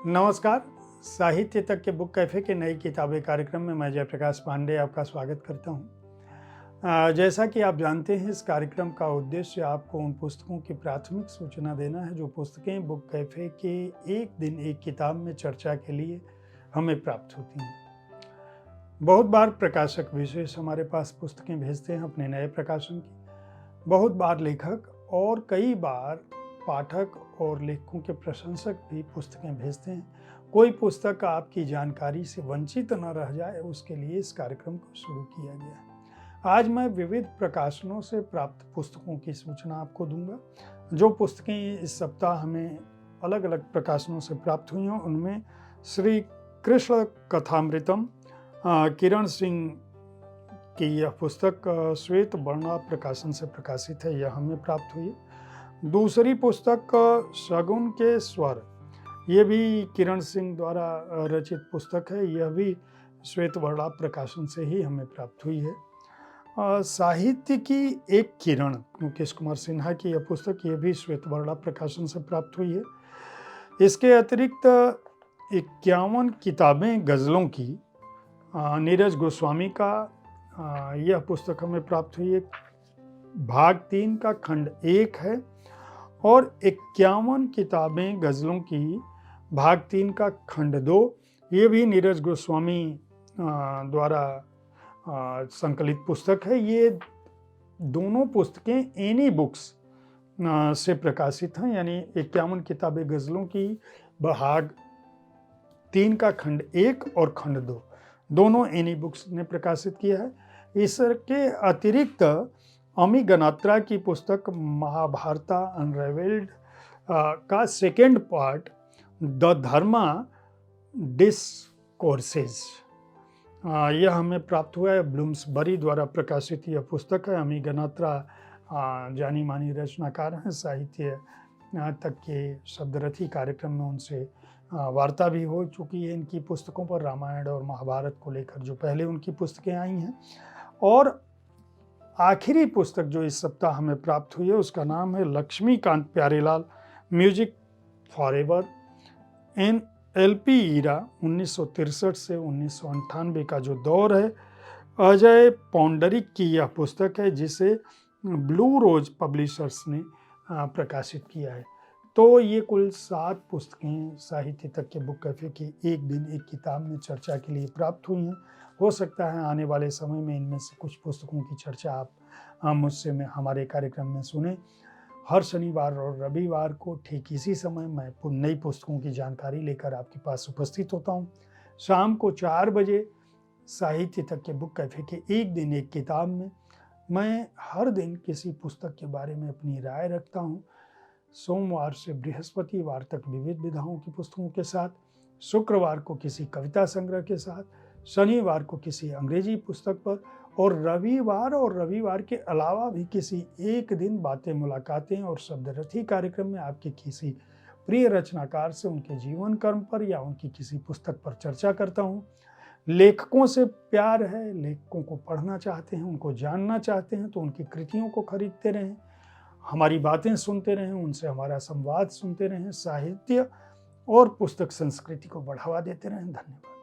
नमस्कार। साहित्य तक के बुक कैफ़े के नई किताबें कार्यक्रम में मैं जयप्रकाश पांडे आपका स्वागत करता हूं। जैसा कि आप जानते हैं, इस कार्यक्रम का उद्देश्य आपको उन पुस्तकों की प्राथमिक सूचना देना है जो पुस्तकें बुक कैफ़े के एक दिन एक किताब में चर्चा के लिए हमें प्राप्त होती हैं। बहुत बार प्रकाशक विशेष हमारे पास पुस्तकें भेजते हैं अपने नए प्रकाशन की। बहुत बार लेखक और कई बार पाठक और लेखकों के प्रशंसक भी पुस्तकें भेजते हैं। कोई पुस्तक आपकी जानकारी से वंचित न रह जाए, उसके लिए इस कार्यक्रम को शुरू किया गया है। आज मैं विविध प्रकाशनों से प्राप्त पुस्तकों की सूचना आपको दूंगा। जो पुस्तकें इस सप्ताह हमें अलग अलग प्रकाशनों से प्राप्त हुई हैं, उनमें श्री कृष्ण कथामृतम किरण सिंह की यह पुस्तक श्वेत वर्णा प्रकाशन से प्रकाशित है, यह हमें प्राप्त हुई है। दूसरी पुस्तक शगुन के स्वर, ये भी किरण सिंह द्वारा रचित पुस्तक है, यह भी श्वेत वर्णा प्रकाशन से ही हमें प्राप्त हुई है। साहित्य की एक किरण, मुकेश कुमार सिन्हा की यह पुस्तक, यह भी श्वेत वर्णा प्रकाशन से प्राप्त हुई है। इसके अतिरिक्त 51 किताबें गज़लों की नीरज गोस्वामी का यह पुस्तक हमें प्राप्त हुई है। भाग 3 का खंड 1 है और 51 किताबें गज़लों की भाग 3 का खंड 2, ये भी नीरज गोस्वामी द्वारा संकलित पुस्तक है। ये दोनों पुस्तकें एनी बुक्स से प्रकाशित हैं, यानी 51 किताबें गज़लों की भाग 3 का खंड 1 और खंड 2 दोनों एनी बुक्स ने प्रकाशित किया है। इसके अतिरिक्त अमी गनात्रा की पुस्तक महाभारता अनरेवेल्ड का second part the Dharma discourses, यह हमें प्राप्त हुआ है। ब्लूम्सबरी द्वारा प्रकाशित यह पुस्तक है। अमी गनात्रा जानी मानी रचनाकार हैं। साहित्य तक के शब्दरथी कार्यक्रम में उनसे वार्ता भी हो चुकी है इनकी पुस्तकों पर। रामायण और महाभारत को लेकर जो पहले उनकी पुस्तकें आई हैं। और आखिरी पुस्तक जो इस सप्ताह हमें प्राप्त हुई है, उसका नाम है लक्ष्मीकांत प्यारेलाल म्यूजिक फॉरएवर इन एलपी ईरा, 1963 से 1998 का जो दौर है। अजय पौंडरिक की यह पुस्तक है, जिसे ब्लू रोज पब्लिशर्स ने प्रकाशित किया है। तो ये कुल 7 पुस्तकें साहित्य तक के बुक कैफे की एक दिन एक किताब में चर्चा के लिए प्राप्त हुई हैं। हो सकता है आने वाले समय में इनमें से कुछ पुस्तकों की चर्चा आप मुझसे में हमारे कार्यक्रम में सुने। हर शनिवार और रविवार को ठीक इसी समय मैं नई पुस्तकों की जानकारी लेकर आपके पास उपस्थित होता हूँ। शाम को 4 बजे साहित्य तक के बुक कैफे के एक दिन एक किताब में मैं हर दिन किसी पुस्तक के बारे में अपनी राय रखता हूँ। सोमवार से बृहस्पतिवार तक विविध विधाओं की पुस्तकों के साथ, शुक्रवार को किसी कविता संग्रह के साथ, शनिवार को किसी अंग्रेजी पुस्तक पर, और रविवार के अलावा भी किसी एक दिन बातें, मुलाकातें और शब्दरथी कार्यक्रम में आपके किसी प्रिय रचनाकार से उनके जीवन कर्म पर या उनकी किसी पुस्तक पर चर्चा करता हूँ। लेखकों से प्यार है, लेखकों को पढ़ना चाहते हैं, उनको जानना चाहते हैं, तो उनकी कृतियों को खरीदते रहें, हमारी बातें सुनते रहें, उनसे हमारा संवाद सुनते रहें, साहित्य और पुस्तक संस्कृति को बढ़ावा देते रहें। धन्यवाद।